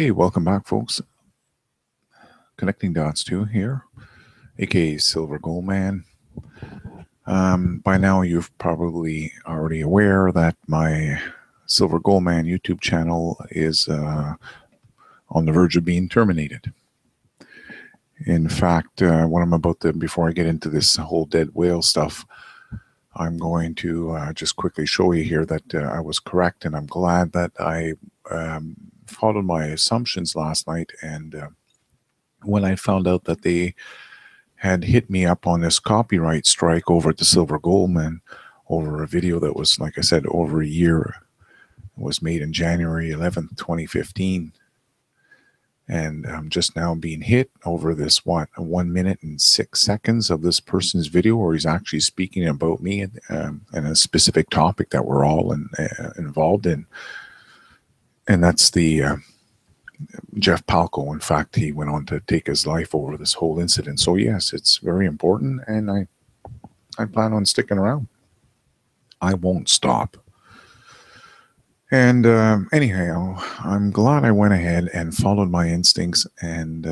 Hey, welcome back, folks. Connectingdots2 here, aka Silver Gold Man. By now, you've probably already aware that my Silver Gold Man YouTube channel is on the verge of being terminated. In fact, what I'm about to, before I get into this whole dead whale stuff, I'm going to just quickly show you here that I was correct, and I'm glad that I followed my assumptions last night. And when I found out that they had hit me up on this copyright strike over at the Silver Goldman over a video that was, like I said, over a year. It was made in January 11th, 2015. And I'm just now being hit over this, 1 minute and 6 seconds of this person's video where he's actually speaking about me and a specific topic that we're all involved in. And that's the Jeff Palco. In fact, he went on to take his life over this whole incident. So yes, it's very important, and I plan on sticking around. I won't stop. And anyhow, I'm glad I went ahead and followed my instincts and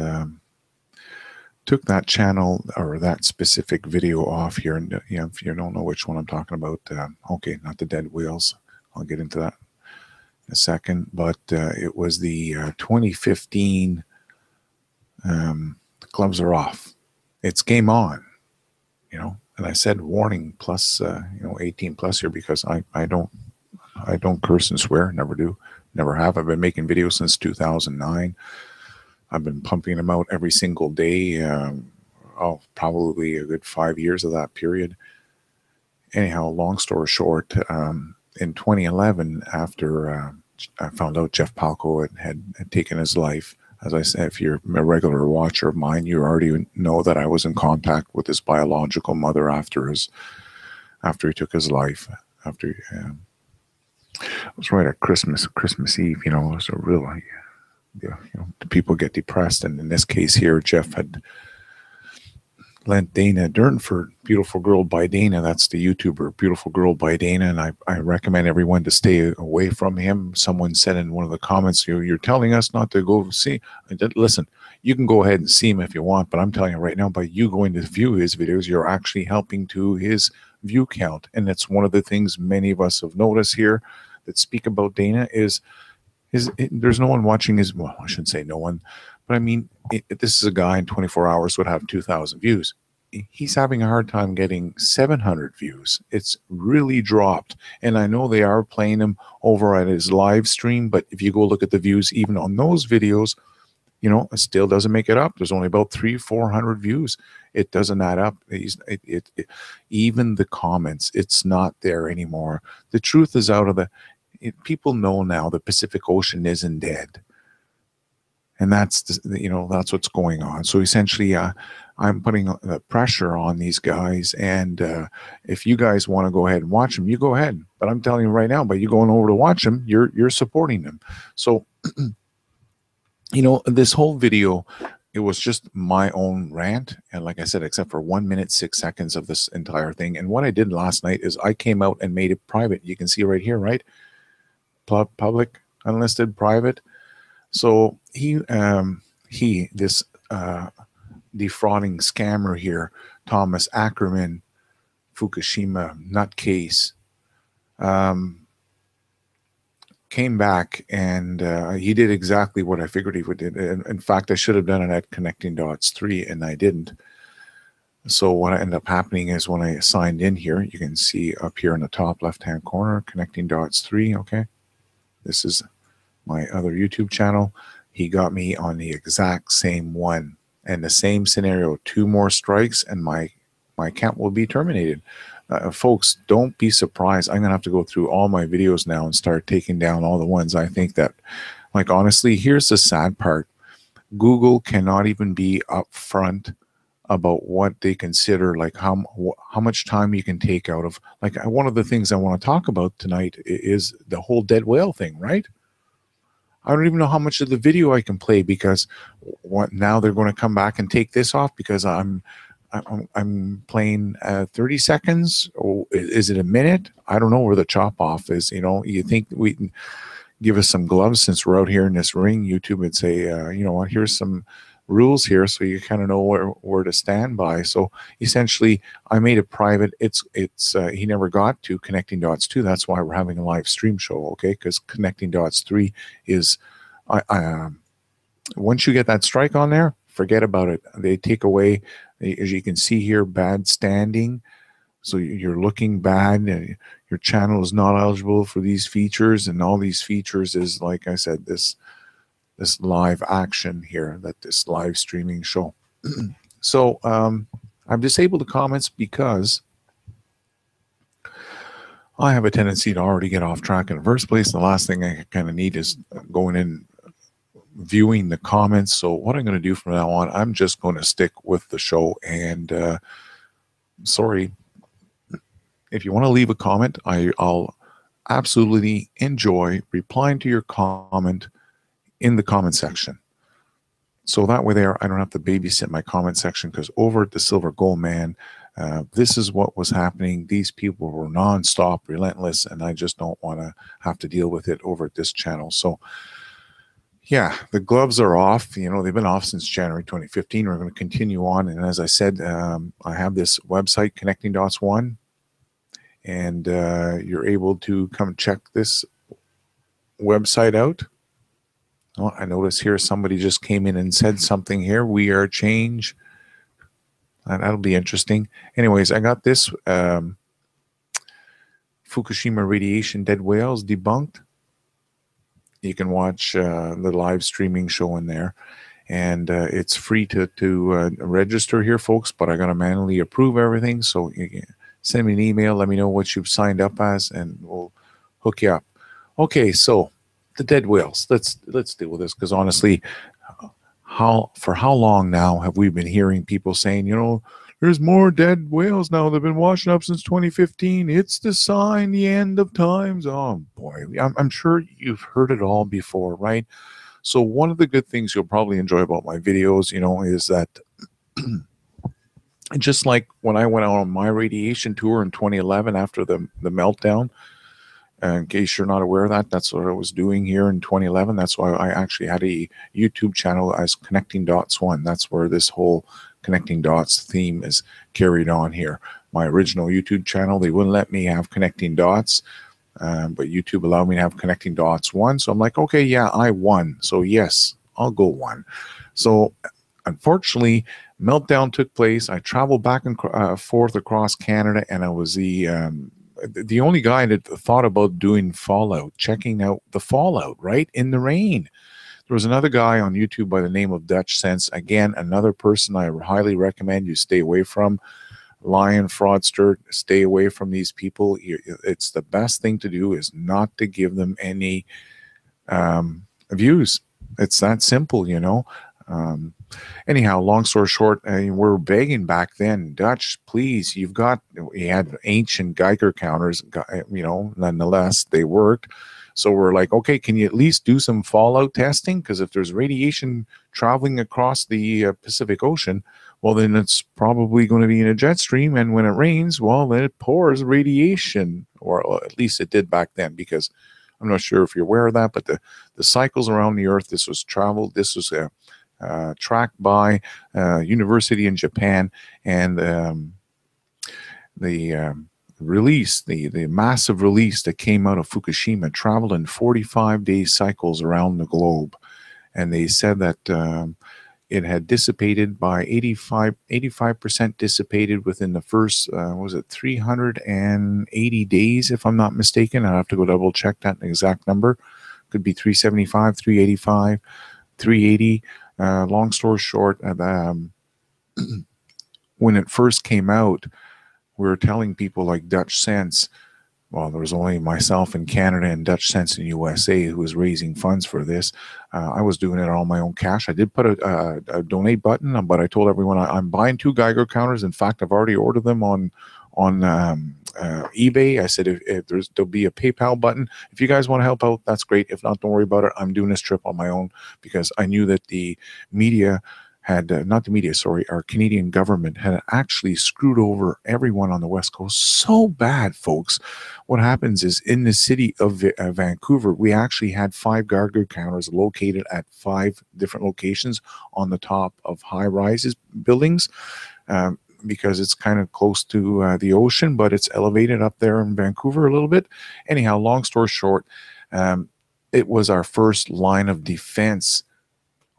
took that channel or that specific video off here. And if you don't know which one I'm talking about, okay, not the dead wheels. I'll get into that in a second. But it was the 2015 gloves are off. It's game on, And I said warning plus, 18 plus here because I don't curse and swear. Never do. Never have. I've been making videos since 2009. I've been pumping them out every single day. Probably a good 5 years of that period. Anyhow, long story short, in 2011, after I found out Jeff Palco had taken his life, as I said, if you're a regular watcher of mine, you already know that I was in contact with his biological mother after he took his life. It was right at Christmas Eve. It was a real, people get depressed, and in this case here, Jeff had lent Dana Durnford, Beautifulgirlbydana. That's the YouTuber, Beautifulgirlbydana, and I recommend everyone to stay away from him. Someone said in one of the comments, "You're telling us not to go see." Listen, you can go ahead and see him if you want, but I'm telling you right now, by you going to view his videos, you're actually helping to his view count, and that's one of the things many of us have noticed here that speak about Dana is there's no one watching his. Well, I shouldn't say no one. But I mean, this is a guy in 24 hours would have 2,000 views. He's having a hard time getting 700 views. It's really dropped. And I know they are playing him over at his live stream, but if you go look at the views, even on those videos, it still doesn't make it up. There's only about 300-400 views. It doesn't add up. Even the comments, it's not there anymore. The truth is out of the. People know now the Pacific Ocean isn't dead. And that's that's what's going on. So essentially, I'm putting the pressure on these guys. And if you guys want to go ahead and watch them, you go ahead. But I'm telling you right now, by you going over to watch them, you're supporting them. So, this whole video, it was just my own rant. And like I said, except for 1 minute, 6 seconds of this entire thing. And what I did last night is I came out and made it private. You can see right here, right? Public, unlisted, private. So this defrauding scammer here, Thomas Ackerman, Fukushima nutcase, came back and he did exactly what I figured he would do. In fact, I should have done it at Connectingdots2, and I didn't. So what ended up happening is when I signed in here, you can see up here in the top left-hand corner, Connectingdots2, okay? This is my other YouTube channel. He got me on the exact same one and the same scenario. 2 more strikes and my account will be terminated. Folks, don't be surprised. I'm gonna have to go through all my videos now and start taking down all the ones I think that, like, honestly, here's the sad part. Google cannot even be upfront about what they consider, like how much time you can take out of, like, one of the things I want to talk about tonight is the whole dead whale thing, right? I don't even know how much of the video I can play because now they're going to come back and take this off because I'm playing 30 seconds, or is it a minute? I don't know where the chop off is. You think give us some gloves since we're out here in this ring. YouTube would say, you know what, here's some rules here so you kind of know where to stand by. So essentially I made it private. It's he never got to Connecting Dots 2. That's why we're having a live stream show, okay? Because Connecting Dots 3 is once you get that strike on there, forget about it. They take away, as you can see here, bad standing. So you're looking bad, and your channel is not eligible for these features, and all these features is, like I said, this live action here, this live streaming show. So I've disabled the comments because I have a tendency to already get off track in the first place. The last thing I kind of need is going in viewing the comments. So what I'm going to do from now on, I'm just going to stick with the show. And sorry, if you want to leave a comment, I'll absolutely enjoy replying to your comment in the comment section. So that way there, I don't have to babysit my comment section, because over at the Silver Gold Man, this is what was happening. These people were nonstop, relentless, and I just don't want to have to deal with it over at this channel. So yeah, the gloves are off. You know, they've been off since January 2015. We're going to continue on. And as I said, I have this website, Connecting Dots 1. And you're able to come check this website out. Oh, I notice here somebody just came in and said something here. We are change. That'll be interesting. Anyways, I got this Fukushima radiation dead whales debunked. You can watch the live streaming show in there. And it's free to register here, folks, but I got to manually approve everything. So you can send me an email, let me know what you've signed up as, and we'll hook you up. Okay, so the dead whales. Let's deal with this, because honestly, for how long now have we been hearing people saying, you know, there's more dead whales now. They've been washing up since 2015. It's the sign, the end of times. Oh boy, I'm sure you've heard it all before, right? So one of the good things you'll probably enjoy about my videos, you know, is that just like when I went out on my radiation tour in 2011 after the meltdown, in case you're not aware of that, that's what I was doing here in 2011. That's why I actually had a YouTube channel as Connecting Dots 1. That's where this whole Connecting Dots theme is carried on here. My original YouTube channel, they wouldn't let me have Connecting Dots, but YouTube allowed me to have Connecting Dots 1. So I'm like, okay, yeah, I won. So yes, I'll go 1. So unfortunately, meltdown took place. I traveled back and forth across Canada, and I was the only guy that thought about doing fallout, checking out the fallout, right, in the rain. There was another guy on YouTube by the name of Dutch Sense. Again, another person I highly recommend you stay away from. Lion, fraudster, stay away from these people. It's the best thing to do is not to give them any views. It's that simple, you know. Anyhow, long story short, we're begging back then, Dutch, please, you had ancient Geiger counters, you know, nonetheless, they worked. So we're like, okay, can you at least do some fallout testing? Because if there's radiation traveling across the Pacific Ocean, well, then it's probably going to be in a jet stream. And when it rains, well, then it pours radiation, or at least it did back then, because I'm not sure if you're aware of that, but the cycles around the Earth, this was traveled, this was tracked by university in Japan, and the release, the massive release that came out of Fukushima traveled in 45-day cycles around the globe, and they said that it had dissipated by 85% dissipated within the first was it 380 days, if I'm not mistaken. I'll have to go double check that exact number. Could be 375, 385, 380. Long story short, when it first came out, we were telling people like Dutch Sense, well, there was only myself in Canada and Dutch Sense in USA who was raising funds for this. I was doing it on my own cash. I did put a donate button, but I told everyone I'm buying 2 Geiger counters. In fact, I've already ordered them on eBay. I said if there'll be a PayPal button. If you guys want to help out, that's great. If not, don't worry about it. I'm doing this trip on my own, because I knew that the media had, not the media, sorry, our Canadian government had actually screwed over everyone on the West Coast so bad, folks. What happens is in the city of Vancouver, we actually had 5 Geiger counters located at 5 different locations on the top of high-rises buildings. Because it's kind of close to the ocean, but it's elevated up there in Vancouver a little bit. Anyhow, long story short, it was our first line of defense.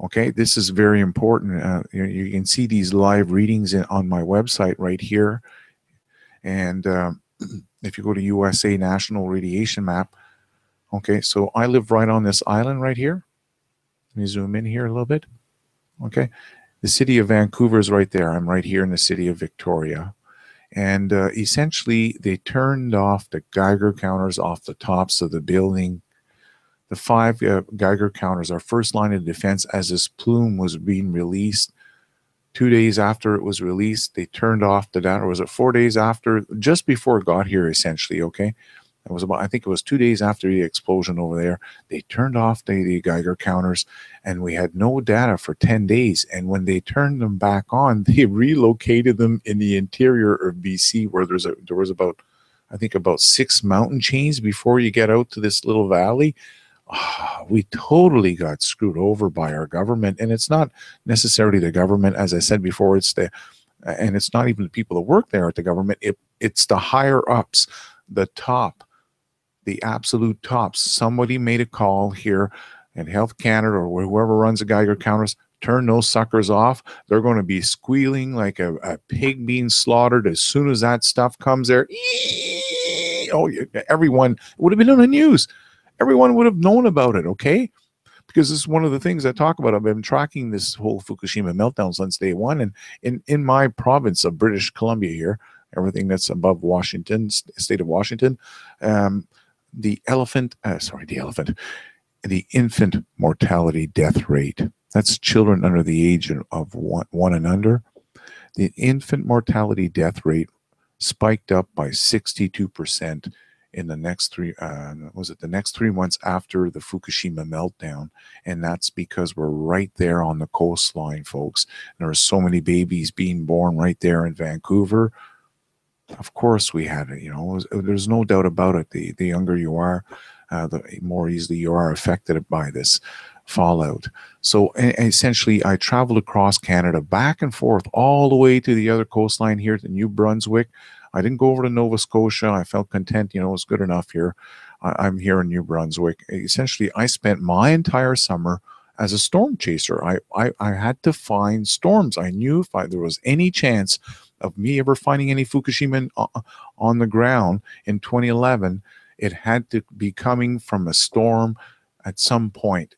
Okay, this is very important. You can see these live readings on my website right here. And if you go to USA National Radiation Map, okay, so I live right on this island right here. Let me zoom in here a little bit. Okay. The city of Vancouver is right there. I'm right here in the city of Victoria. And essentially, they turned off the Geiger counters off the tops of the building. The 5 Geiger counters, our first line of defense as this plume was being released. 2 days after it was released, they turned off the data. Or was it 4 days after? Just before it got here, essentially, okay? It was about, I think it was 2 days after the explosion over there. They turned off the Geiger counters, and we had no data for 10 days. And when they turned them back on, they relocated them in the interior of BC, where there was about, I think, about 6 mountain chains before you get out to this little valley. We totally got screwed over by our government. And it's not necessarily the government, as I said before, and it's not even the people that work there at the government. It's the higher ups, the top, the absolute tops. Somebody made a call here at Health Canada or whoever runs the Geiger counters, turn those suckers off. They're going to be squealing like a pig being slaughtered as soon as that stuff comes there. Oh, everyone would have been on the news. Everyone would have known about it, okay? Because this is one of the things I talk about. I've been tracking this whole Fukushima meltdown since day one. And in my province of British Columbia here, everything that's above Washington, state of Washington, the infant mortality death rate, that's children under the age of one and under, the infant mortality death rate spiked up by 62% in the next the next 3 months after the Fukushima meltdown. And that's because we're right there on the coastline, folks. There are so many babies being born right there in Vancouver. Of course we had it, there's no doubt about it. The younger you are, the more easily you are affected by this fallout. So essentially, I traveled across Canada back and forth all the way to the other coastline here to New Brunswick. I didn't go over to Nova Scotia. I felt content, it's good enough here. I'm here in New Brunswick. Essentially, I spent my entire summer as a storm chaser. I had to find storms. I knew if there was any chance of me ever finding any Fukushima on the ground in 2011, it had to be coming from a storm at some point.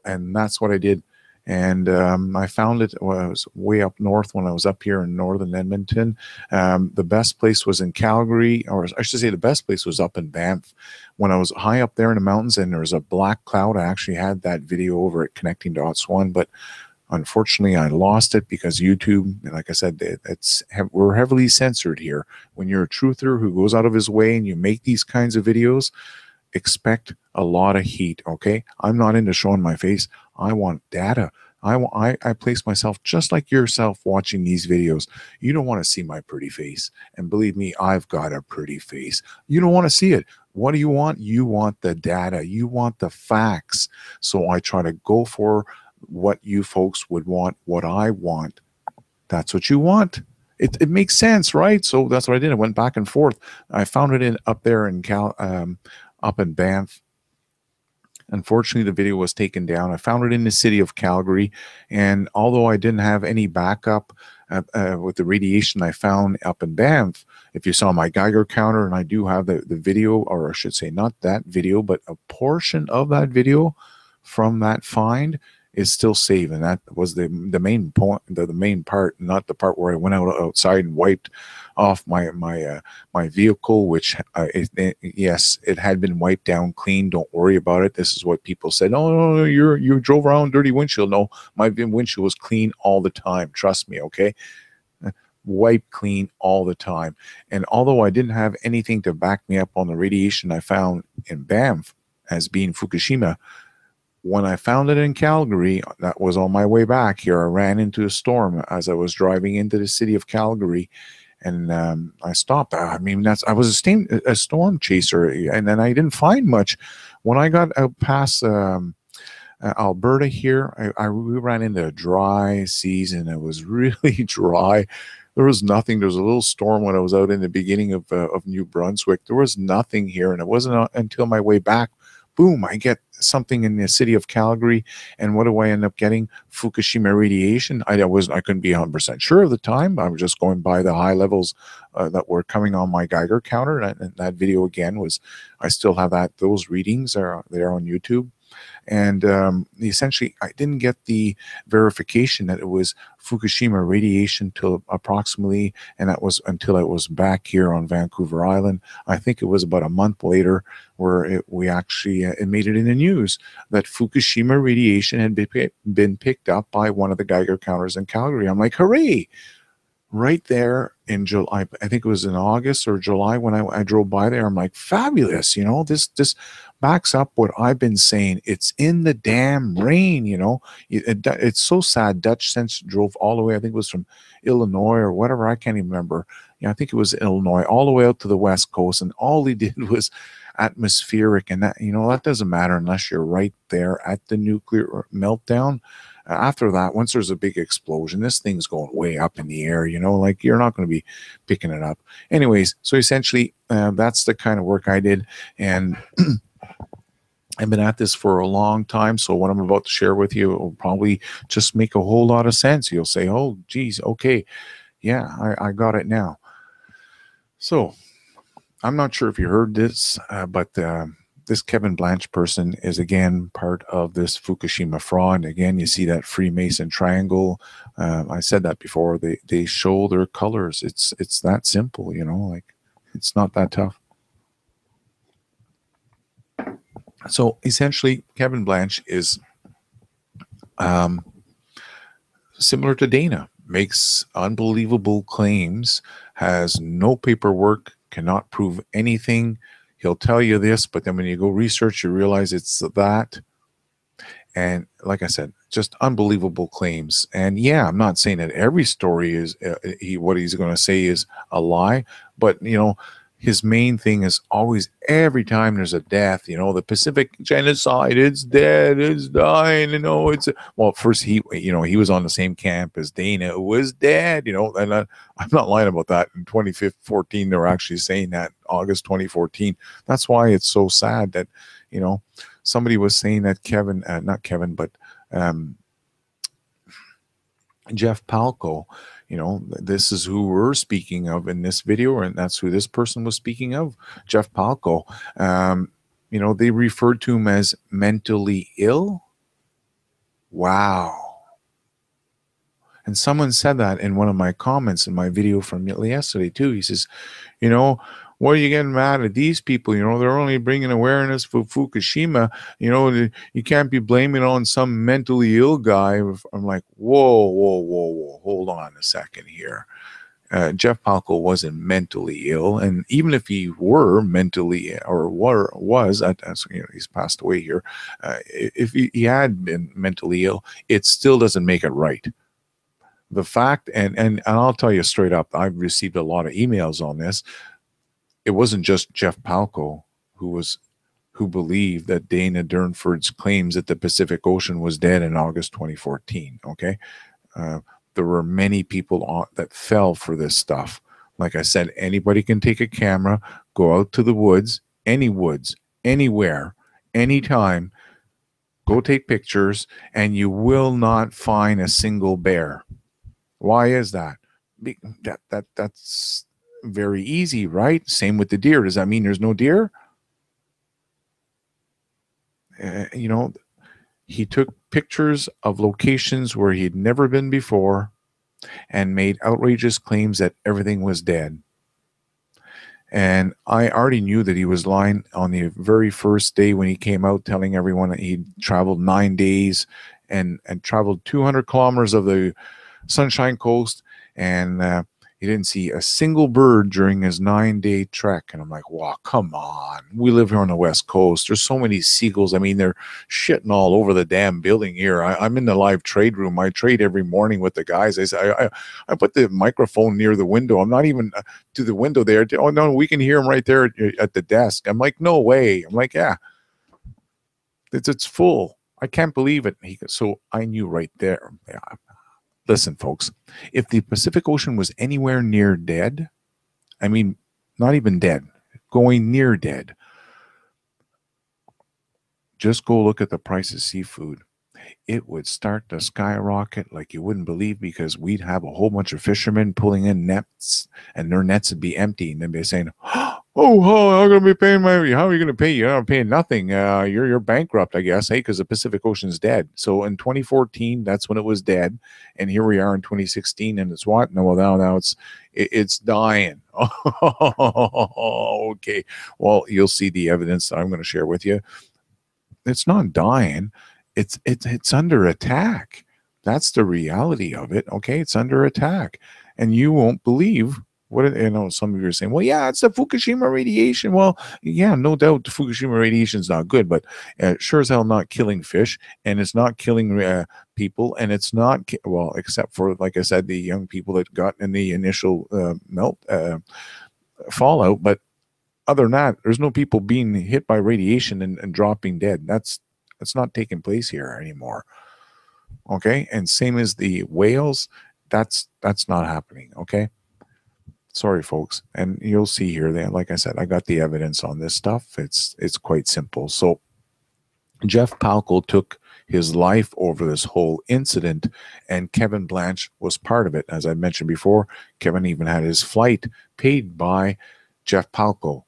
And that's what I did. And I found it. Well, I was way up north when I was up here in northern Edmonton. The best place was in Calgary, or I should say the best place was up in Banff. When I was high up there in the mountains and there was a black cloud, I actually had that video over at Connectingdots2, but unfortunately, I lost it because YouTube, like I said, we're heavily censored here. When you're a truther who goes out of his way and you make these kinds of videos, expect a lot of heat, okay? I'm not into showing my face. I want data. I place myself just like yourself watching these videos. You don't want to see my pretty face. And believe me, I've got a pretty face. You don't want to see it. What do you want? You want the data. You want the facts. So I try to go for what you folks would want, what I want. That's what you want. It makes sense, right? So that's what I did. I went back and forth. I found it up there in up in Banff. Unfortunately, the video was taken down. I found it in the city of Calgary, and although I didn't have any backup with the radiation I found up in Banff, if you saw my Geiger counter, and I do have the video, or I should say not that video, but a portion of that video from that find is still saved, and that was the main point, the main part, not the part where I went outside and wiped off my vehicle, which yes, it had been wiped down clean. Don't worry about it. This is what people said. Oh, no, you drove around dirty windshield. No, my windshield was clean all the time. Trust me, okay? Wiped clean all the time. And although I didn't have anything to back me up on the radiation I found in Banff as being Fukushima, When I found it in Calgary, that was on my way back here. I ran into a storm as I was driving into the city of Calgary, and I stopped. I mean, I was a storm chaser, and then I didn't find much. When I got out past Alberta here, we ran into a dry season. It was really dry. There was nothing. There was a little storm when I was out in the beginning of New Brunswick. There was nothing here, and it wasn't until my way back, boom, I get something in the city of Calgary. And what do I end up getting? Fukushima radiation. I couldn't be 100% sure of the time. I was just going by the high levels that were coming on my Geiger counter. And that video again was, I still have those readings are there on YouTube. And essentially, I didn't get the verification that it was Fukushima radiation till approximately, and that was until I was back here on Vancouver Island. I think it was about a month later where it made it in the news that Fukushima radiation had been picked up by one of the Geiger counters in Calgary. I'm like, hooray! Right there in July, I think it was in August or July when I drove by there. I'm like, fabulous, this backs up what I've been saying. It's in the damn rain, it's so sad. Dutch Sense drove all the way, I think it was from Illinois or whatever, I can't even remember. I think it was Illinois, all the way out to the West Coast, and all he did was atmospheric, and that that doesn't matter unless you're right there at the nuclear meltdown. After that, once there's a big explosion, this thing's going way up in the air, like you're not going to be picking it up. Anyways, so essentially, that's the kind of work I did. And I've been at this for a long time. So what I'm about to share with you will probably just make a whole lot of sense. You'll say, oh, geez, okay. Yeah, I got it now. So I'm not sure if you heard this, but this Kevin Blanch person is again part of this Fukushima fraud. Again, you see that Freemason triangle. I said that before. They show their colors. It's that simple, like it's not that tough. So essentially, Kevin Blanch is similar to Dana, makes unbelievable claims, has no paperwork, cannot prove anything. He'll tell you this, but then when you go research, you realize it's that. And like I said, just unbelievable claims. And yeah, I'm not saying that every story is what he's going to say is a lie, but his main thing is always, every time there's a death, the Pacific genocide, it's dead, it's dying, it's well, first he was on the same camp as Dana, who was dead, and I'm not lying about that. In 2014, they were actually saying that, August 2014. That's why it's so sad that, somebody was saying that not Kevin, but Jeff Palco, this is who we're speaking of in this video, and that's who this person was speaking of, Jeff Palco. They referred to him as mentally ill. Wow. And someone said that in one of my comments in my video from yesterday too. He says, what are you getting mad at these people? They're only bringing awareness for Fukushima. You can't be blaming it on some mentally ill guy. I'm like, whoa. Hold on a second here. Jeff Palco wasn't mentally ill. And even if he were mentally or was, he's passed away here. If he had been mentally ill, it still doesn't make it right. The fact, and I'll tell you straight up, I've received a lot of emails on this. It wasn't just Jeff Palco who believed that Dana Durnford's claims that the Pacific Ocean was dead in August 2014. Okay, there were many people that fell for this stuff. Like I said, anybody can take a camera, go out to the woods, anywhere, anytime, go take pictures, and you will not find a single bear. Why is that? That's very easy, right? Same with the deer. Does that mean there's no deer? He took pictures of locations where he'd never been before and made outrageous claims that everything was dead. And I already knew that he was lying on the very first day when he came out telling everyone that he'd traveled 9 days and traveled 200 kilometers of the Sunshine Coast, and He didn't see a single bird during his 9-day trek. And I'm like, wow, come on. We live here on the West Coast. There's so many seagulls. I mean, they're shitting all over the damn building here. I'm in the live trade room. I trade every morning with the guys. I put the microphone near the window. I'm not even to the window there. Oh, no, we can hear him right there at the desk. I'm like, no way. I'm like, yeah, it's full. I can't believe it. So I knew right there. Yeah. Listen, folks, if the Pacific Ocean was anywhere near dead, I mean, not even dead, going near dead, just go look at the price of seafood. It would start to skyrocket like you wouldn't believe, because we'd have a whole bunch of fishermen pulling in nets, and their nets would be empty, and they'd be saying, "Oh, I'm going to be paying my. How are you going to pay? You're not paying nothing. You're bankrupt, I guess, hey, because the Pacific Ocean's dead." So in 2014, that's when it was dead, and here we are in 2016, and it's what? No, well, now it's dying. Okay. Well, you'll see the evidence that I'm going to share with you. It's not dying. It's under attack. That's the reality of it. Okay, it's under attack, and you won't believe what some of you are saying. Well, yeah, it's the Fukushima radiation. Well, yeah, no doubt the Fukushima radiation is not good, but sure as hell not killing fish, and it's not killing people, and it's not well, except for, like I said, the young people that got in the initial fallout. But other than that, there's no people being hit by radiation and dropping dead. That's not taking place here anymore. Okay, and same as the whales, that's not happening. Okay, sorry, folks, and you'll see here that, like I said, I got the evidence on this stuff. It's quite simple. So Jeff Palco took his life over this whole incident, and Kevin Blanch was part of it. As I mentioned before, Kevin even had his flight paid by Jeff Palco.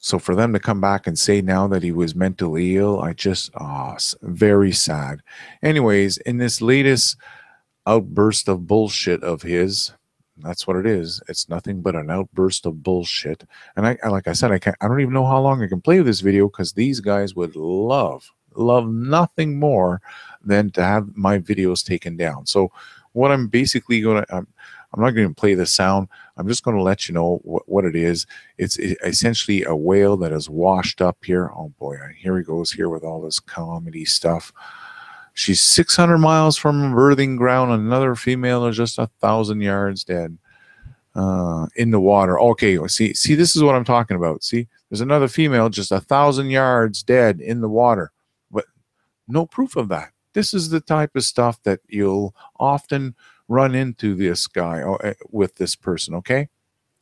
So for them to come back and say now that he was mentally ill, I just, very sad. Anyways, in this latest outburst of bullshit of his, that's what it is. It's nothing but an outburst of bullshit. And I like I said, I don't even know how long I can play this video, because these guys would love nothing more than to have my videos taken down. So what I'm basically going to, I'm not going to play the sound. I'm just going to let you know what it is. It's essentially a whale that is washed up here. Oh boy, here he goes here with all this comedy stuff. She's 600 miles from a birthing ground. Another female is just 1,000 yards dead in the water. Okay, see, this is what I'm talking about. See, there's another female just 1,000 yards dead in the water, but no proof of that. This is the type of stuff that you'll often run into this guy with this person. Okay,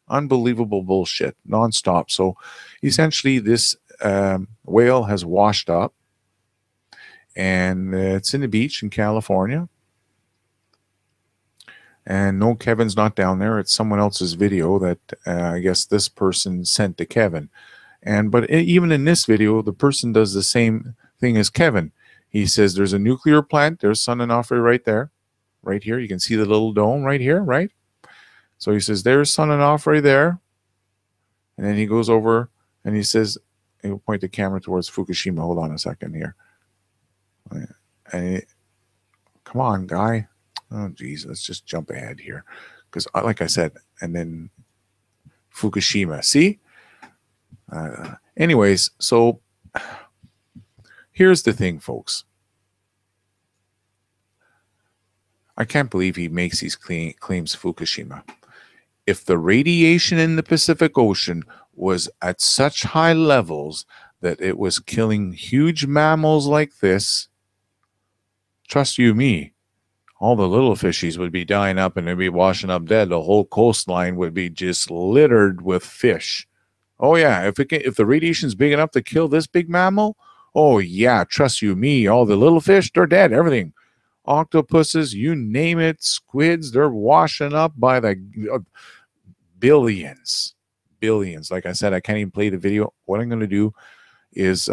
unbelievable bullshit, nonstop. So essentially, this whale has washed up, and it's in the beach in California. And no, Kevin's not down there. It's someone else's video that I guess this person sent to Kevin. But even in this video, the person does the same thing as Kevin. He says there's a nuclear plant. There's San Onofre right there. Right here. You can see the little dome right here, right? So he says, there's San Onofre there. And then he goes over and he says, he'll point the camera towards Fukushima. Hold on a second here. And come on, guy. Oh, geez. Let's just jump ahead here. Because like I said, and then Fukushima. See? Anyways, so here's the thing, folks. I can't believe he makes these claims, Fukushima. If the radiation in the Pacific Ocean was at such high levels that it was killing huge mammals like this, trust you me, all the little fishies would be dying up and they'd be washing up dead. The whole coastline would be just littered with fish. Oh yeah, if the radiation's big enough to kill this big mammal, oh yeah, trust you me, all the little fish, they're dead, everything. Octopuses, you name it, squids, they're washing up by the billions. Like I said, I can't even play the video. What I'm going to do is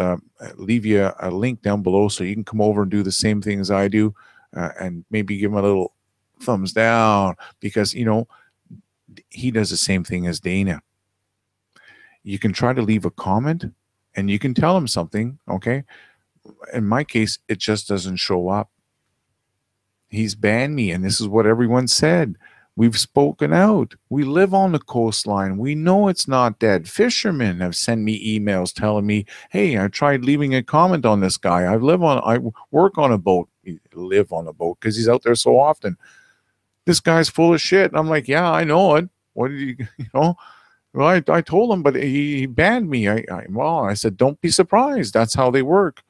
leave you a link down below so you can come over and do the same thing as I do, and maybe give him a little thumbs down, because, you know, he does the same thing as Dana. You can try to leave a comment and you can tell him something, okay? In my case, it just doesn't show up. He's banned me, and this is what everyone said. We've spoken out. We live on the coastline. We know it's not dead. Fishermen have sent me emails telling me, hey, I tried leaving a comment on this guy. I work on a boat. Live on a boat because he's out there so often. This guy's full of shit. And I'm like, yeah, I know it. What did you know? Well, I told him, but he banned me. I said, don't be surprised. That's how they work.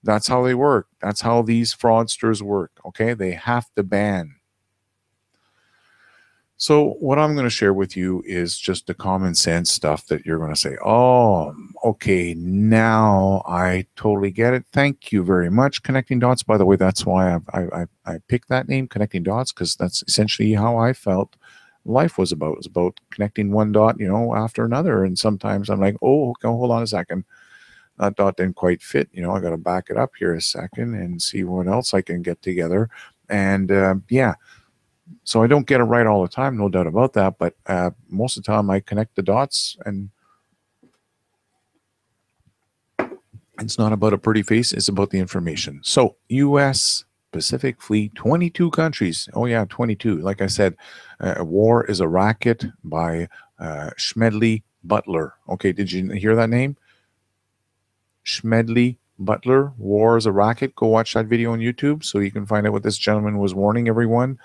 That's how they work. That's how these fraudsters work. Okay. They have to ban. So what I'm going to share with you is just the common sense stuff that you're going to say, oh, okay, now I totally get it. Thank you very much. Connecting Dots, by the way, that's why I picked that name, Connecting Dots, because that's essentially how I felt life was about. It was about connecting one dot, after another. And sometimes I'm like, oh, okay, hold on a second. That dot didn't quite fit. I got to back it up here a second and see what else I can get together. And yeah. So I don't get it right all the time, no doubt about that. But most of the time I connect the dots, and it's not about a pretty face. It's about the information. So U.S. Pacific Fleet, 22 countries. Oh, yeah, 22. Like I said, War is a Racket by Smedley Butler. Okay, did you hear that name? Smedley Butler, War is a Racket. Go watch that video on YouTube so you can find out what this gentleman was warning everyone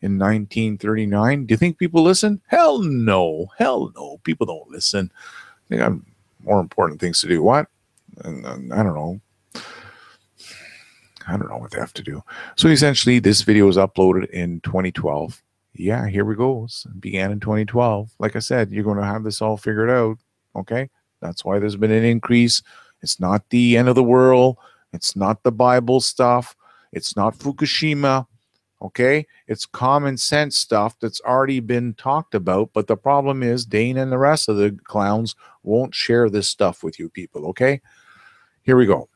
in 1939. Do you think people listen? Hell no. Hell no. People don't listen. They got more important things to do. What? I don't know. I don't know what they have to do. So essentially, this video was uploaded in 2012. Yeah, here we go. It began in 2012. Like I said, you're going to have this all figured out. Okay? That's why there's been an increase. It's not the end of the world. It's not the Bible stuff. It's not Fukushima. Okay, it's common sense stuff that's already been talked about, but the problem is Dane and the rest of the clowns won't share this stuff with you people. Okay, here we go.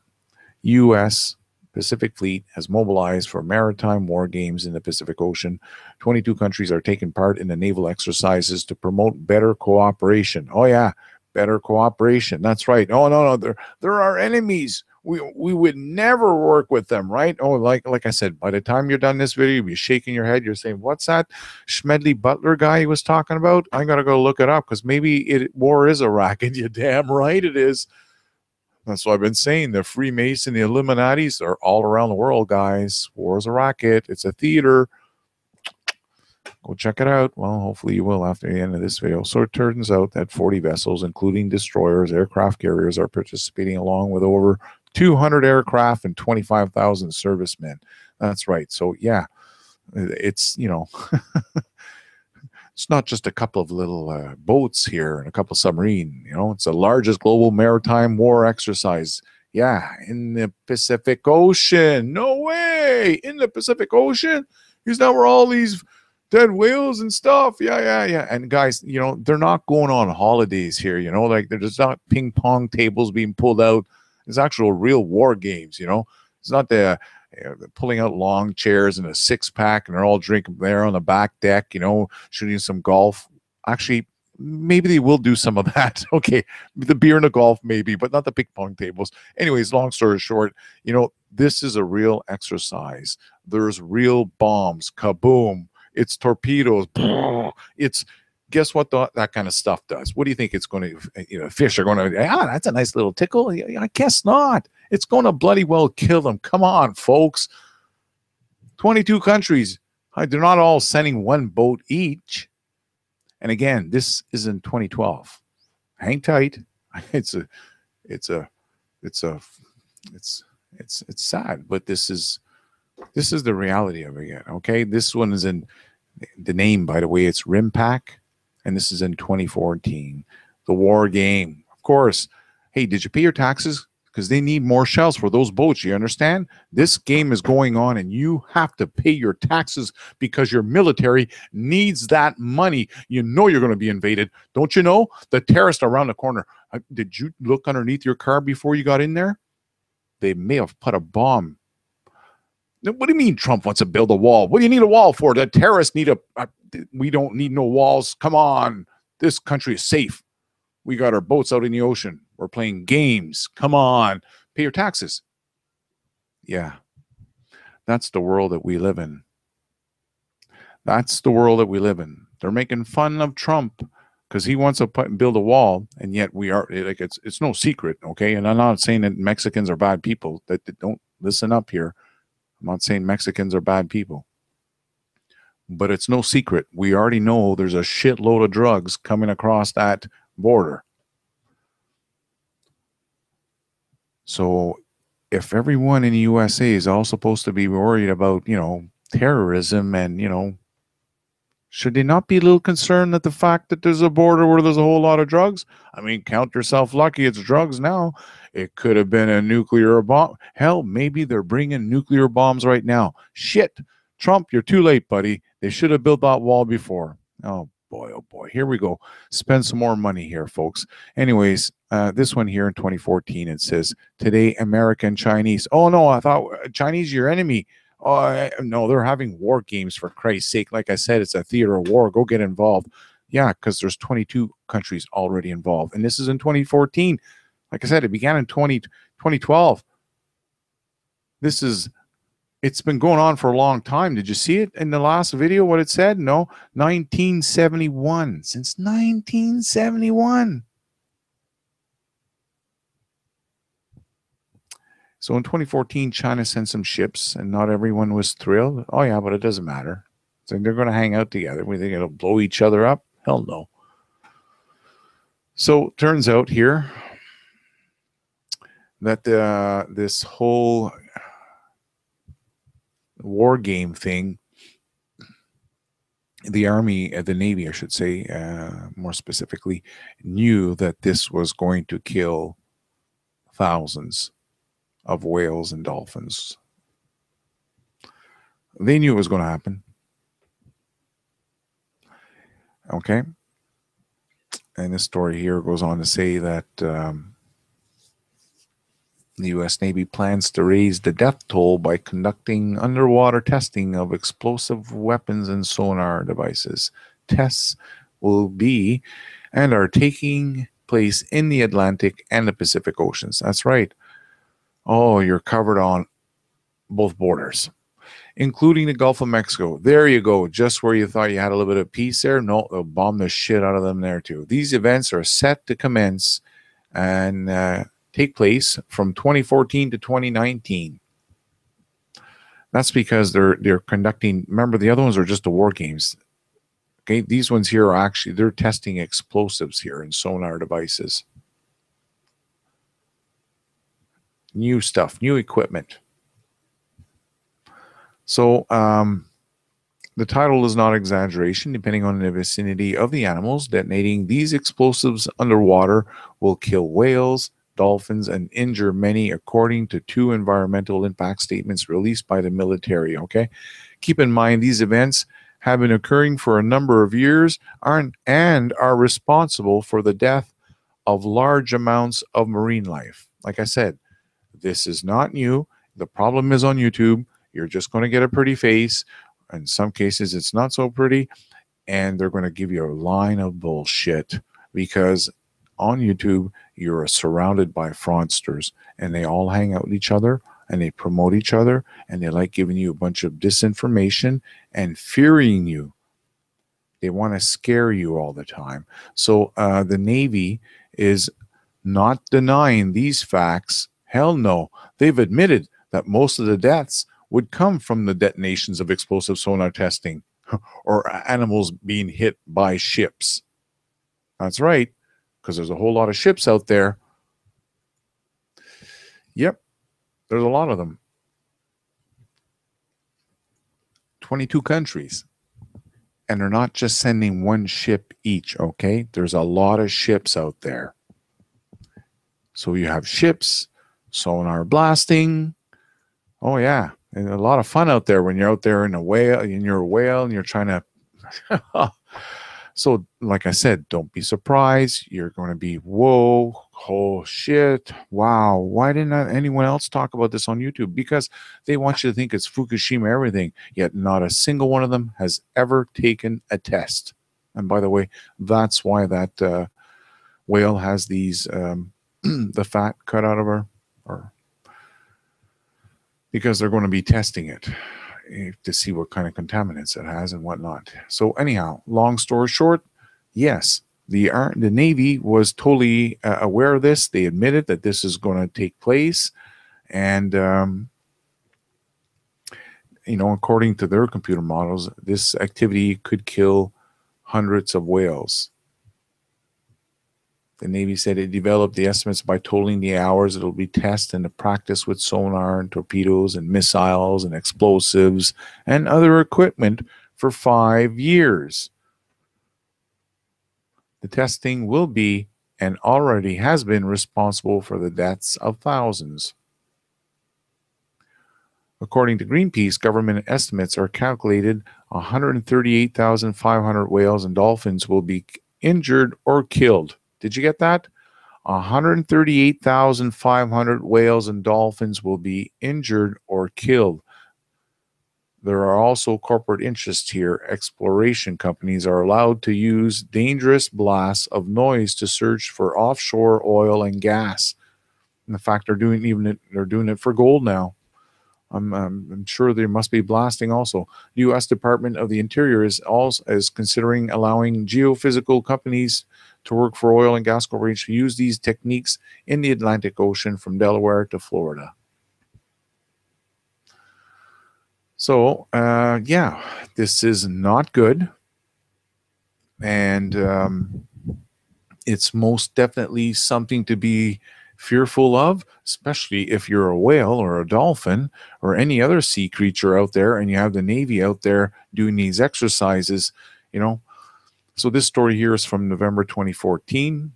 U.S. Pacific Fleet has mobilized for maritime war games in the Pacific Ocean. 22 countries are taking part in the naval exercises to promote better cooperation. Oh yeah, better cooperation. That's right. Oh no, they're our enemies. We would never work with them, right? Oh, like I said, by the time you're done this video, you'll be shaking your head. You're saying, what's that Smedley Butler guy he was talking about? I got to go look it up because maybe war is a racket. You damn right it is. That's what I've been saying. The Freemason, the Illuminatis are all around the world, guys. War is a racket. It's a theater. Go check it out. Well, hopefully you will after the end of this video. So it turns out that 40 vessels, including destroyers, aircraft carriers, are participating along with over 200 aircraft and 25,000 servicemen. That's right. So yeah, it's, it's not just a couple of little boats here and a couple of submarines. It's the largest global maritime war exercise. Yeah, in the Pacific Ocean. No way! In the Pacific Ocean? Because now we're all these dead whales and stuff. Yeah. And guys, they're not going on holidays here. Like there's not ping pong tables being pulled out. It's actual real war games. It's not the pulling out long chairs and a six-pack and they're all drinking there on the back deck, shooting some golf. Actually, maybe they will do some of that. Okay, the beer and the golf maybe, but not the ping pong tables. Anyways, long story short, this is a real exercise. There's real bombs. Kaboom. It's torpedoes. It's guess what that kind of stuff does. What do you think it's going to, fish are going to, that's a nice little tickle. I guess not. It's going to bloody well kill them. Come on, folks. 22 countries. They're not all sending one boat each. And again, this is in 2012. Hang tight. It's sad, but this is the reality of it again. Okay. This one is in the name, by the way, it's RIMPAC. And this is in 2014. The war game. Of course. Hey, did you pay your taxes? Because they need more shells for those boats. You understand? This game is going on and you have to pay your taxes because your military needs that money. You're going to be invaded. Don't you know? The terrorists are around the corner. Did you look underneath your car before you got in there? They may have put a bomb. What do you mean Trump wants to build a wall? What do you need a wall for? The terrorists need we don't need no walls. Come on. This country is safe. We got our boats out in the ocean. We're playing games. Come on. Pay your taxes. Yeah. That's the world that we live in. That's the world that we live in. They're making fun of Trump because he wants to build a wall, and yet we are like it's no secret, okay? And I'm not saying that Mexicans are bad people. That don't listen up here. I'm not saying Mexicans are bad people, but it's no secret. We already know there's a shitload of drugs coming across that border. So if everyone in the USA is all supposed to be worried about, terrorism and, should they not be a little concerned at the fact that there's a border where there's a whole lot of drugs? I mean, count yourself lucky it's drugs now. It could have been a nuclear bomb. Hell, maybe they're bringing nuclear bombs right now. Shit. Trump, you're too late, buddy. They should have built that wall before. Oh boy. Here we go. Spend some more money here, folks. Anyways, this one here in 2014, it says, today, American Chinese. Oh, no, I thought Chinese your enemy. Oh, no, they're having war games, for Christ's sake. Like I said, it's a theater of war. Go get involved. Yeah, because there's 22 countries already involved. And this is in 2014. Like I said, it began in 2012. It's been going on for a long time. Did you see it in the last video, what it said? No, 1971. Since 1971. So in 2014, China sent some ships, and not everyone was thrilled. Oh, yeah, but it doesn't matter. So they're going to hang out together. We think it'll blow each other up? Hell no. So turns out here that this whole war game thing, the Army, the Navy, I should say, more specifically, knew that this was going to kill thousands of whales and dolphins. They knew it was going to happen. Okay. And this story here goes on to say that the U.S. Navy plans to raise the death toll by conducting underwater testing of explosive weapons and sonar devices. Tests will be and are taking place in the Atlantic and the Pacific Oceans. That's right. Oh, you're covered on both borders, including the Gulf of Mexico. There you go. Just where you thought you had a little bit of peace there. No, they'll bomb the shit out of them there too. These events are set to commence and take place from 2014 to 2019. That's because they're conducting. Remember, the other ones are just the war games. Okay, these ones here are actually, they're testing explosives here and sonar devices. New stuff, new equipment. So the title is not exaggeration. Depending on the vicinity of the animals, detonating these explosives underwater will kill whales, dolphins, and injure many, according to 2 environmental impact statements released by the military. Okay, keep in mind these events have been occurring for a number of years and are responsible for the death of large amounts of marine life. Like I said, this is not new. The problem is on YouTube. You're just going to get a pretty face. In some cases, it's not so pretty. And they're going to give you a line of bullshit because on YouTube, you're surrounded by fraudsters and they all hang out with each other and they promote each other and they like giving you a bunch of disinformation and fearing you. They want to scare you all the time. So the Navy is not denying these facts. Hell no. They've admitted that most of the deaths would come from the detonations of explosive sonar testing or animals being hit by ships. That's right, because there's a whole lot of ships out there. Yep, there's a lot of them. 22 countries. And they're not just sending one ship each, okay? There's a lot of ships out there. So you have ships, sonar blasting. Oh yeah, and a lot of fun out there when you're out there in your whale and you're trying to so like I said, don't be surprised. You're going to be, whoa, oh shit, wow, why didn't anyone else talk about this on YouTube? Because they want you to think it's Fukushima everything, yet not a single one of them has ever taken a test. And by the way, that's why that whale has these the fat cut out of her, or because they're going to be testing it. to see what kind of contaminants it has and whatnot. So anyhow, long story short, yes, the Navy was totally aware of this. They admitted that this is going to take place, and according to their computer models, this activity could kill hundreds of whales. The Navy said it developed the estimates by totaling the hours it'll be tested and the practice with sonar and torpedoes and missiles and explosives and other equipment for 5 years. The testing will be and already has been responsible for the deaths of thousands. According to Greenpeace, government estimates are calculated 138,500 whales and dolphins will be injured or killed. Did you get that? 138,500 whales and dolphins will be injured or killed. There are also corporate interests here. Exploration companies are allowed to use dangerous blasts of noise to search for offshore oil and gas. In fact, they're doing it for gold now. I'm sure there must be blasting also. The U.S. Department of the Interior is considering allowing geophysical companies to work for oil and gas corporations to use these techniques in the Atlantic Ocean from Delaware to Florida. So, yeah, this is not good. And it's most definitely something to be fearful of, especially if you're a whale or a dolphin or any other sea creature out there and you have the Navy out there doing these exercises, So this story here is from November 2014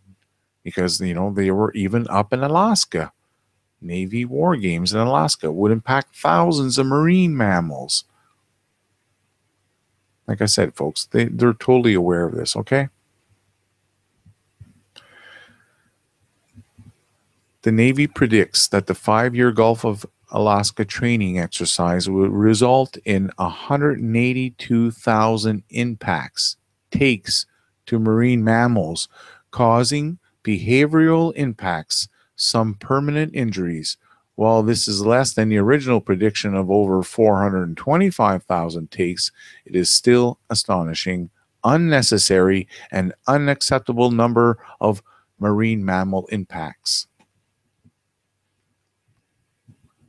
because, they were even up in Alaska. Navy war games in Alaska would impact thousands of marine mammals. Like I said, folks, they're totally aware of this, okay? The Navy predicts that the 5-year Gulf of Alaska training exercise will result in 182,000 takes to marine mammals, causing behavioral impacts, some permanent injuries. While this is less than the original prediction of over 425,000 takes, it is still astonishing, unnecessary, and unacceptable number of marine mammal impacts.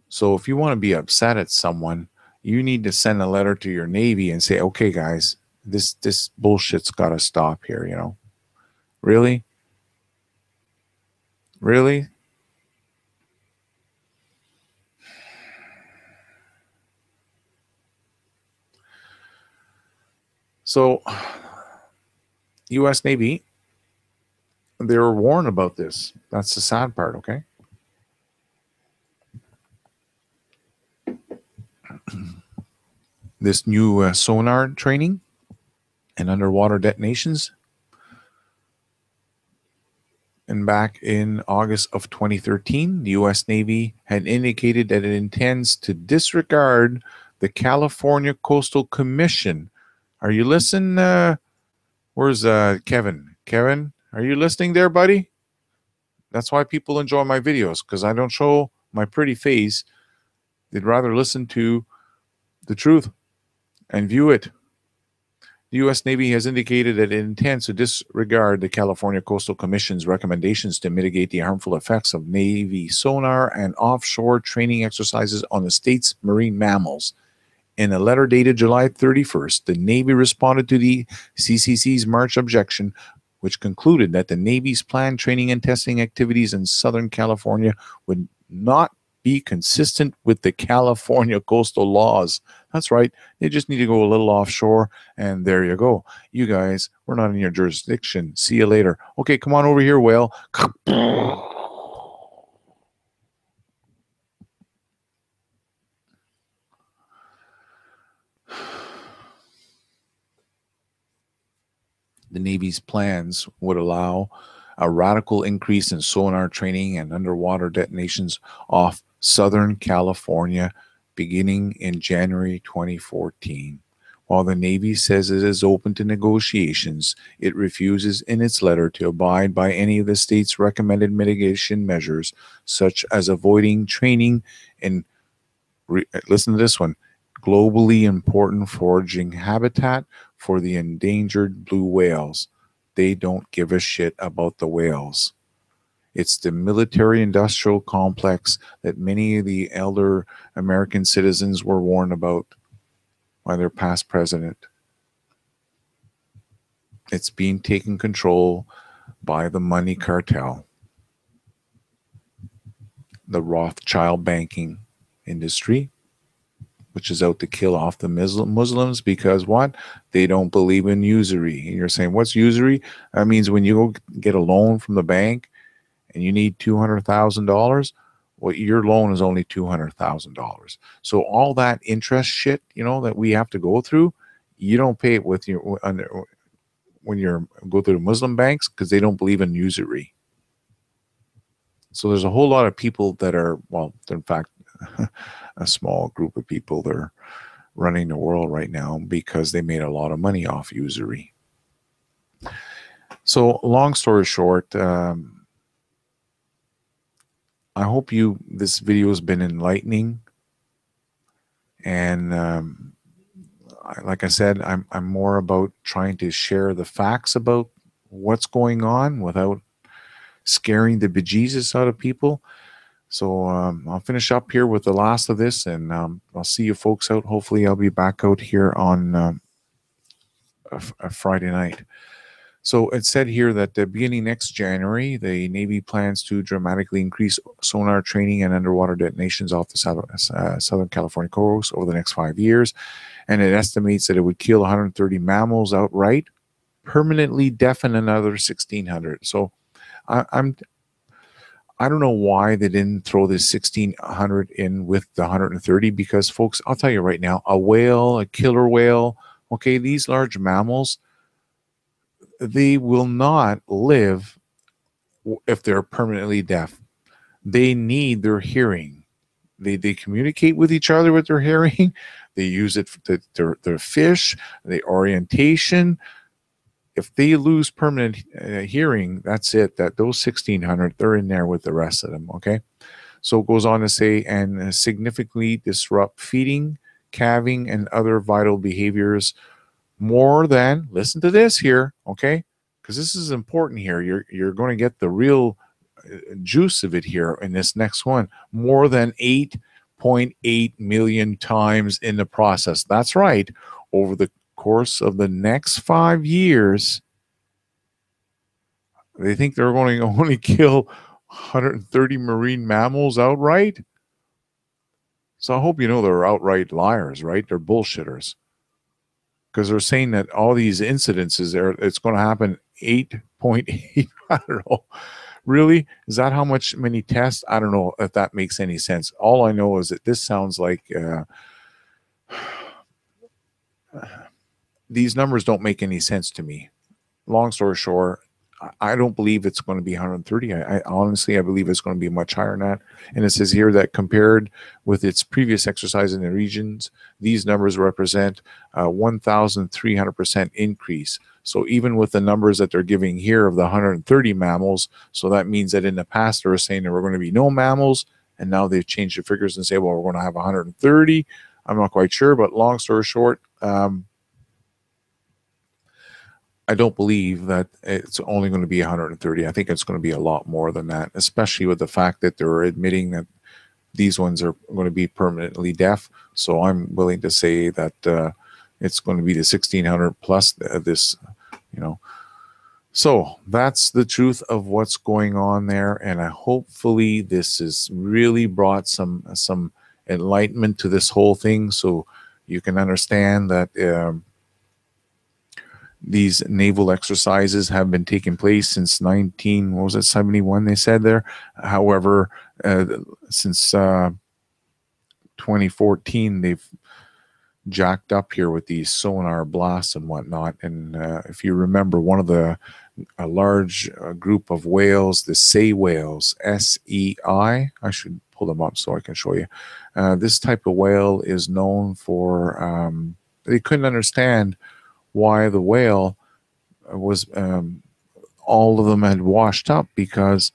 So if you want to be upset at someone, you need to send a letter to your Navy and say, okay, guys, this bullshit's got to stop here, Really? Really? So, U.S. Navy, they were warned about this. That's the sad part, okay? This new sonar training and underwater detonations. And back in August of 2013, the U.S. Navy had indicated that it intends to disregard the California Coastal Commission. Are you listening? Where's Kevin? Kevin, are you listening there, buddy? That's why people enjoy my videos, because I don't show my pretty face. They'd rather listen to the truth and view it. The U.S. Navy has indicated that it intends to disregard the California Coastal Commission's recommendations to mitigate the harmful effects of Navy sonar and offshore training exercises on the state's marine mammals. In a letter dated July 31st, the Navy responded to the CCC's March objection, which concluded that the Navy's planned training and testing activities in Southern California would not be consistent with the California coastal laws. That's right. They just need to go a little offshore, and there you go. You guys, we're not in your jurisdiction. See you later. Okay, come on over here, whale. The Navy's plans would allow a radical increase in sonar training and underwater detonations off Southern California beginning in January 2014. While the Navy says it is open to negotiations, it refuses in its letter to abide by any of the state's recommended mitigation measures, such as avoiding training in, listen to this one, globally important foraging habitat for the endangered blue whales. They don't give a shit about the whales. It's the military-industrial complex that many of the elder American citizens were warned about by their past president. It's being taken control by the money cartel, the Rothschild banking industry, which is out to kill off the Muslims because what? They don't believe in usury. And you're saying, what's usury? That means when you go get a loan from the bank and you need $200,000, well, your loan is only $200,000. So all that interest shit, that we have to go through, you don't pay it with your when you're go through the Muslim banks because they don't believe in usury. So there's a whole lot of people that are, well, in fact, a small group of people that are running the world right now because they made a lot of money off usury. So long story short, I hope this video has been enlightening. And like I said, I'm more about trying to share the facts about what's going on without scaring the bejesus out of people. So I'll finish up here with the last of this, and I'll see you folks out. Hopefully I'll be back out here on a Friday night. So it said here that beginning next January, the Navy plans to dramatically increase sonar training and underwater detonations off the Southern California coast over the next 5 years. And it estimates that it would kill 130 mammals outright, permanently deafen another 1,600. So I don't know why they didn't throw this 1,600 in with the 130, because, folks, I'll tell you right now, a whale, a killer whale, okay, these large mammals, they will not live if they're permanently deaf. They need their hearing. They communicate with each other with their hearing. They use it for their fish, the orientation. If they lose permanent hearing, that's it. That those 1,600, they're in there with the rest of them, okay? So it goes on to say, and significantly disrupt feeding, calving, and other vital behaviors more than, listen to this here, okay? Because this is important here. You're going to get the real juice of it here in this next one. More than 8.8 million times in the process. That's right. Over the course of the next 5 years, they think they're going to only kill 130 marine mammals outright. So I hope you know they're outright liars, right? They're bullshitters. Because they're saying that all these incidences it's going to happen 8.8. I don't know. Really? Is that how many tests? I don't know if that makes any sense. All I know is that this sounds like these numbers don't make any sense to me. Long story short, I don't believe it's going to be 130. I honestly, I believe it's going to be much higher than that. And it says here that compared with its previous exercise in the regions, these numbers represent a 1,300% increase. So even with the numbers that they're giving here of the 130 mammals, so that means that in the past they were saying there were going to be no mammals, and now they've changed the figures and say, well, we're going to have 130. I'm not quite sure, but long story short, I don't believe that it's only going to be 130. I think it's going to be a lot more than that, especially with the fact that they're admitting that these ones are going to be permanently deaf. So I'm willing to say that it's going to be the 1,600 plus this, So that's the truth of what's going on there. And hopefully this has really brought some enlightenment to this whole thing, so you can understand that these naval exercises have been taking place since 71, they said there. However, since 2014, they've jacked up here with these sonar blasts and whatnot. And if you remember, one of a large group of whales, the sei whales, SEI, I should pull them up so I can show you. This type of whale is known for, they couldn't understand why the whale was all of them had washed up, because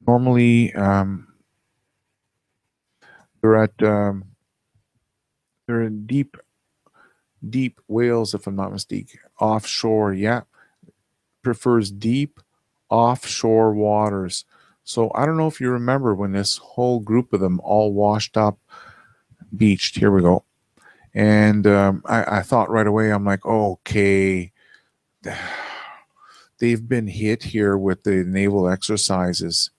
normally they're at They're deep, deep whales, if I'm not mistaken. Offshore, yeah. Prefers deep offshore waters. So I don't know if you remember when this whole group of them all washed up, beached. Here we go. And I thought right away, I'm like, okay, they've been hit here with the naval exercises.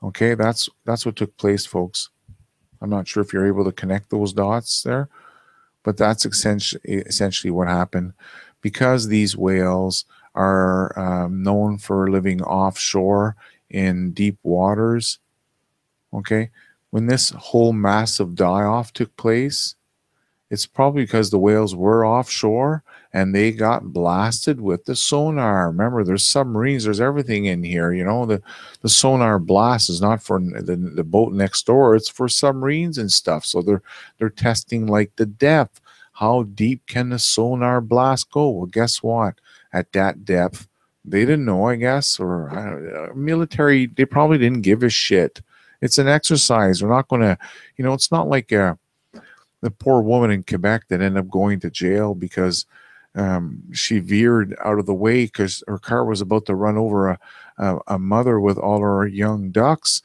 Okay, that's what took place, folks. I'm not sure if you're able to connect those dots there, but that's essentially what happened. Because these whales are known for living offshore in deep waters, okay, when this whole massive die-off took place, it's probably because the whales were offshore and they got blasted with the sonar. Remember, there's submarines, there's everything in here. You know, the sonar blast is not for the boat next door; it's for submarines and stuff. So they're testing like the depth. How deep can the sonar blast go? Well, guess what? At that depth, they didn't know, I guess, or military. They probably didn't give a shit. It's an exercise. They're not going to, it's not like the poor woman in Quebec that ended up going to jail because she veered out of the way because her car was about to run over a mother with all her young ducks.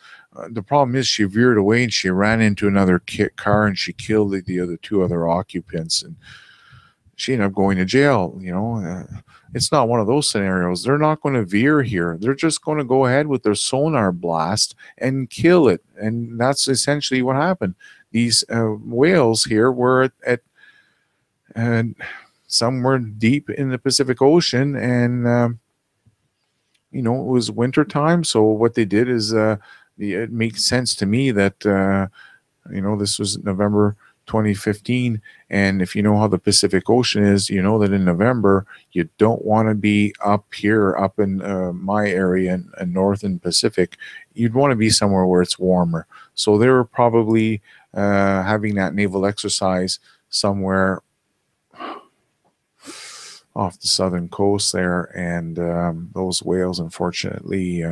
The problem is she veered away and she ran into another car and she killed the other two other occupants, and she ended up going to jail. It's not one of those scenarios. They're not going to veer here. They're just going to go ahead with their sonar blast and kill it, and that's essentially what happened. These whales here were at somewhere deep in the Pacific Ocean, and it was winter time. So what they did is it makes sense to me that this was November 2015, and if you know how the Pacific Ocean is, you know that in November you don't want to be up here, up in my area in northern Pacific. You'd want to be somewhere where it's warmer. So they were probably having that naval exercise somewhere off the southern coast there, and those whales unfortunately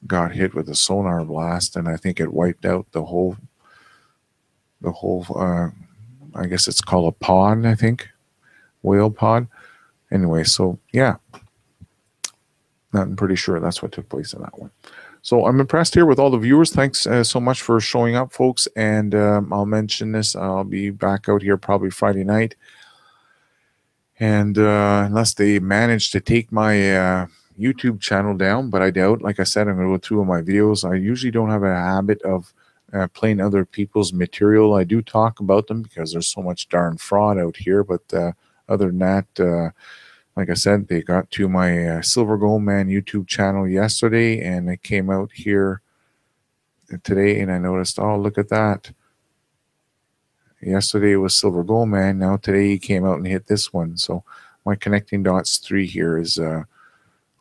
got hit with a sonar blast, and I think it wiped out the whole I guess it's called a pod, I think, whale pod. Anyway, so yeah, I'm pretty sure that's what took place in that one. So I'm impressed here with all the viewers. Thanks so much for showing up, folks. And I'll mention this. I'll be back out here probably Friday night. And unless they manage to take my YouTube channel down, but I doubt. Like I said, I'm going to go through all my videos. I usually don't have a habit of playing other people's material. I do talk about them because there's so much darn fraud out here. But other than that, like I said, they got to my Silver Gold Man YouTube channel yesterday, and it came out here today, and I noticed, oh, look at that. Yesterday was Silver Gold Man. Now today he came out and hit this one. So my Connecting Dots 3 here is I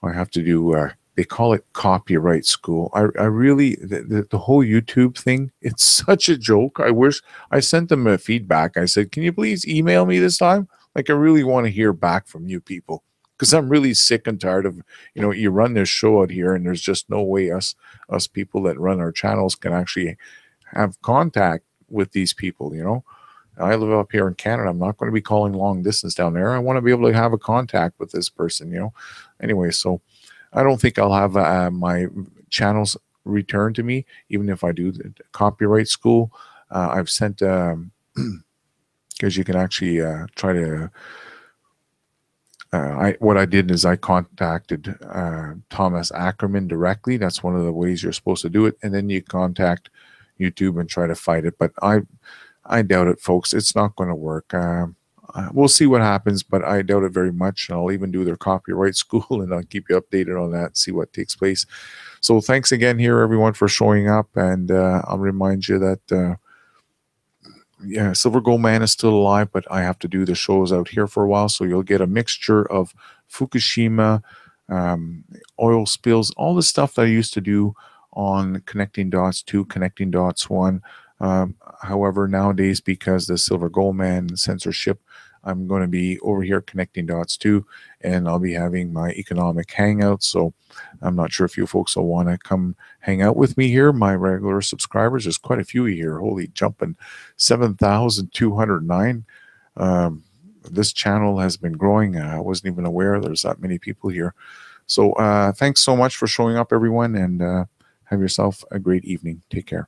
have to do they call it copyright school. I really the whole YouTube thing, it's such a joke. I wish I sent them a feedback. I said, can you please email me this time? Like, I really want to hear back from you people, because I'm really sick and tired of, you run this show out here and there's just no way us people that run our channels can actually have contact with these people. I live up here in Canada. I'm not going to be calling long distance down there. I want to be able to have a contact with this person. Anyway, so I don't think I'll have my channels returned to me, even if I do the copyright school. I've sent because you can actually try to what I did is I contacted Thomas Ackerman directly. That's one of the ways you're supposed to do it, and then you contact YouTube and try to fight it. But I doubt it, folks. It's not going to work. We'll see what happens, but I doubt it very much. And I'll even do their copyright school, and I'll keep you updated on that, see what takes place. So thanks again here, everyone, for showing up. And I'll remind you that yeah, Silver Gold Man is still alive, but I have to do the shows out here for a while. So you'll get a mixture of Fukushima, oil spills, all the stuff that I used to do on Connecting Dots 2, Connecting Dots 1. However, nowadays, because the Silver Gold Man censorship, I'm going to be over here Connecting Dots 2, and I'll be having my economic hangout. So I'm not sure if you folks will want to come hang out with me here. My regular subscribers, there's quite a few here. Holy jumping, 7,209. This channel has been growing. I wasn't even aware there's that many people here. So thanks so much for showing up, everyone, and have yourself a great evening. Take care.